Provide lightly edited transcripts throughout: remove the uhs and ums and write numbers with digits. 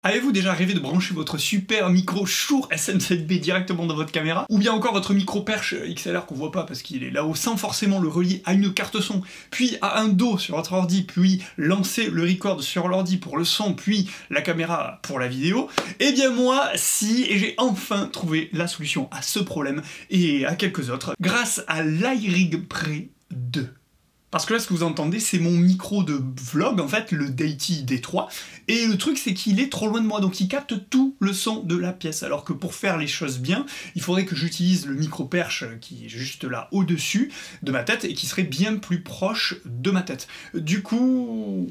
Avez-vous déjà rêvé de brancher votre super micro Shure SM7B directement dans votre caméra? Ou bien encore votre micro perche XLR qu'on voit pas parce qu'il est là-haut sans forcément le relier à une carte son, puis à un dos sur votre ordi, puis lancer le record sur l'ordi pour le son, puis la caméra pour la vidéo? Eh bien moi, si, et j'ai enfin trouvé la solution à ce problème et à quelques autres, grâce à l'iRig Pre 2. Parce que là, ce que vous entendez, c'est mon micro de vlog, en fait, le Deity D3, et le truc, c'est qu'il est trop loin de moi, donc il capte tout le son de la pièce, alors que pour faire les choses bien, il faudrait que j'utilise le micro perche qui est juste là, au-dessus de ma tête, et qui serait bien plus proche de ma tête. Du coup...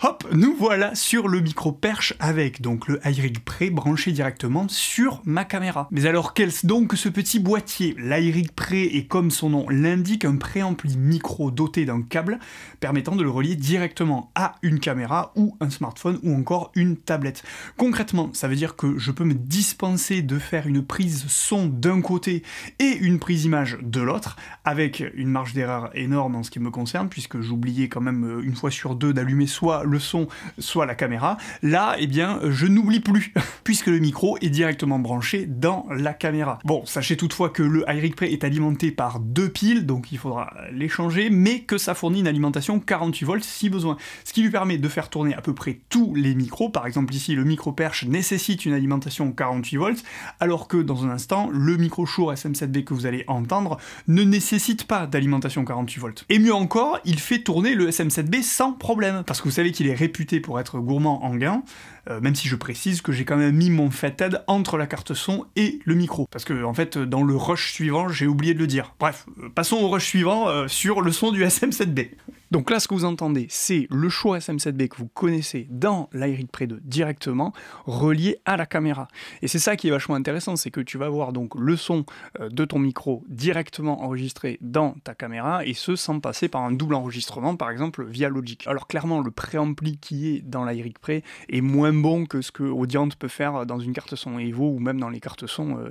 Hop, nous voilà sur le micro perche avec donc le iRig Pre branché directement sur ma caméra. Mais alors qu'est-ce donc que ce petit boîtier? L'iRig Pre est, comme son nom l'indique, un préampli micro doté d'un câble permettant de le relier directement à une caméra ou un smartphone ou encore une tablette. Concrètement, ça veut dire que je peux me dispenser de faire une prise son d'un côté et une prise image de l'autre, avec une marge d'erreur énorme en ce qui me concerne, puisque j'oubliais quand même une fois sur deux d'allumer soit le son, soit la caméra. Là, eh bien, je n'oublie plus, puisque le micro est directement branché dans la caméra. Bon, sachez toutefois que le iRig Pre est alimenté par 2 piles, donc il faudra les changer, mais que ça fournit une alimentation 48 volts si besoin, ce qui lui permet de faire tourner à peu près tous les micros. Par exemple ici, le micro perche nécessite une alimentation 48 volts, alors que dans un instant, le micro Shure SM7B que vous allez entendre ne nécessite pas d'alimentation 48 volts. Et mieux encore, il fait tourner le SM7B sans problème, parce que vous savez qu'il est réputé pour être gourmand en gain, même si je précise que j'ai quand même mis mon Fathead entre la carte son et le micro, parce que en fait dans le rush suivant j'ai oublié de le dire. Bref, passons au rush suivant sur le son du SM7B. Donc là, ce que vous entendez, c'est le Shure SM7B que vous connaissez dans l'iRig Pre 2 directement, relié à la caméra. Et c'est ça qui est vachement intéressant, c'est que tu vas avoir donc le son de ton micro directement enregistré dans ta caméra, et ce sans passer par un double enregistrement, par exemple via Logic. Alors clairement, le préampli qui est dans l'iRig Pre est moins bon que ce que Audient peut faire dans une carte son Evo, ou même dans les cartes son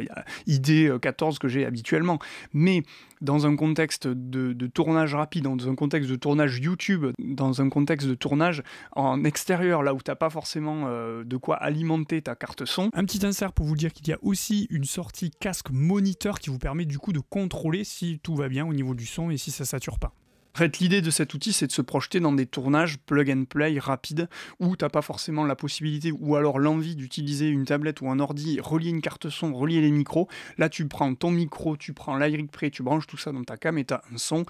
ID14 que j'ai habituellement. Mais dans un contexte de tournage rapide, dans un contexte de tournage YouTube, dans un contexte de tournage en extérieur, là où t'as pas forcément de quoi alimenter ta carte son. Un petit insert pour vous dire qu'il y a aussi une sortie casque moniteur qui vous permet du coup de contrôler si tout va bien au niveau du son et si ça sature pas. En fait, l'idée de cet outil, c'est de se projeter dans des tournages plug and play rapides où t'as pas forcément la possibilité ou alors l'envie d'utiliser une tablette ou un ordi, relier une carte son, relier les micros. Là, tu prends ton micro, tu prends l'iRig Pre, tu branches tout ça dans ta cam et t'as un son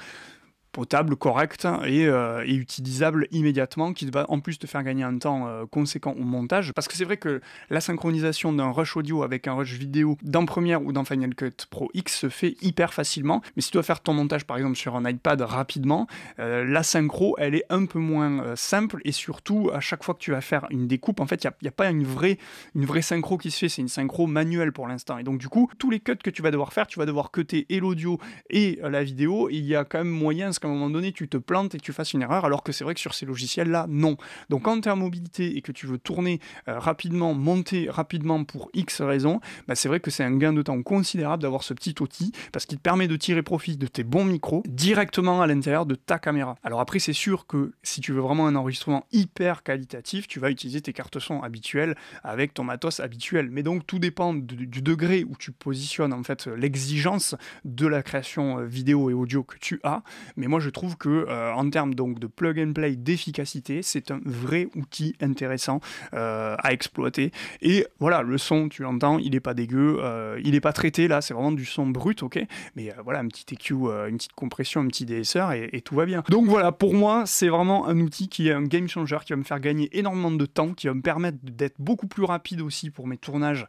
potable, correct et utilisable immédiatement, qui va en plus te faire gagner un temps conséquent au montage, parce que c'est vrai que la synchronisation d'un rush audio avec un rush vidéo dans Premiere ou dans Final Cut Pro X se fait hyper facilement, mais si tu dois faire ton montage par exemple sur un iPad rapidement, la synchro elle est un peu moins simple, et surtout à chaque fois que tu vas faire une découpe, en fait il n'y a pas une vraie synchro qui se fait, c'est une synchro manuelle pour l'instant, et donc du coup tous les cuts que tu vas devoir faire, tu vas devoir cutter et l'audio et la vidéo, et il y a quand même moyen qu'à un moment donné tu te plantes et que tu fasses une erreur, alors que c'est vrai que sur ces logiciels là non. Donc quand tu es en mobilité et que tu veux tourner rapidement, monter rapidement pour X raisons, bah c'est vrai que c'est un gain de temps considérable d'avoir ce petit outil, parce qu'il te permet de tirer profit de tes bons micros directement à l'intérieur de ta caméra. Alors après c'est sûr que si tu veux vraiment un enregistrement hyper qualitatif, tu vas utiliser tes cartes son habituelles avec ton matos habituel, mais donc tout dépend du degré où tu positionnes en fait l'exigence de la création vidéo et audio que tu as. Mais moi je trouve que en termes donc de plug and play, d'efficacité, c'est un vrai outil intéressant à exploiter. Et voilà, le son, tu l'entends, il est pas dégueu, il est pas traité là, c'est vraiment du son brut, ok, mais voilà, un petit EQ, une petite compression, un petit DSR et tout va bien. Donc voilà, pour moi c'est vraiment un outil qui est un game changer, qui va me faire gagner énormément de temps, qui va me permettre d'être beaucoup plus rapide aussi pour mes tournages,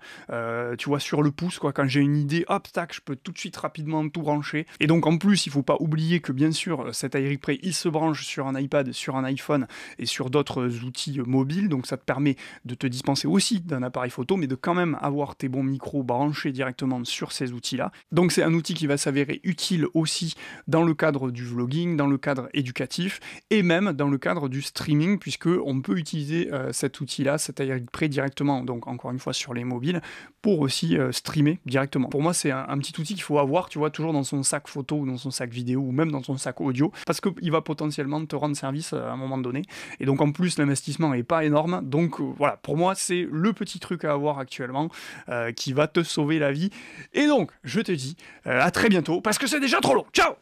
tu vois, sur le pouce quoi, quand j'ai une idée, hop, tac, je peux tout de suite rapidement tout brancher. Et donc en plus il faut pas oublier que bien sûr cet iRig Pre il se branche sur un iPad, sur un iPhone et sur d'autres outils mobiles, donc ça te permet de te dispenser aussi d'un appareil photo, mais de quand même avoir tes bons micros branchés directement sur ces outils là. Donc c'est un outil qui va s'avérer utile aussi dans le cadre du vlogging, dans le cadre éducatif et même dans le cadre du streaming, puisque on peut utiliser cet outil là, cet iRig Pre directement, donc encore une fois sur les mobiles, pour aussi streamer directement. Pour moi c'est un petit outil qu'il faut avoir, tu vois, toujours dans son sac photo ou dans son sac vidéo ou même dans son sac jack audio, parce qu'il va potentiellement te rendre service à un moment donné. Et donc en plus, l'investissement est pas énorme. Donc voilà, pour moi, c'est le petit truc à avoir actuellement qui va te sauver la vie. Et donc, je te dis à très bientôt, parce que c'est déjà trop long. Ciao!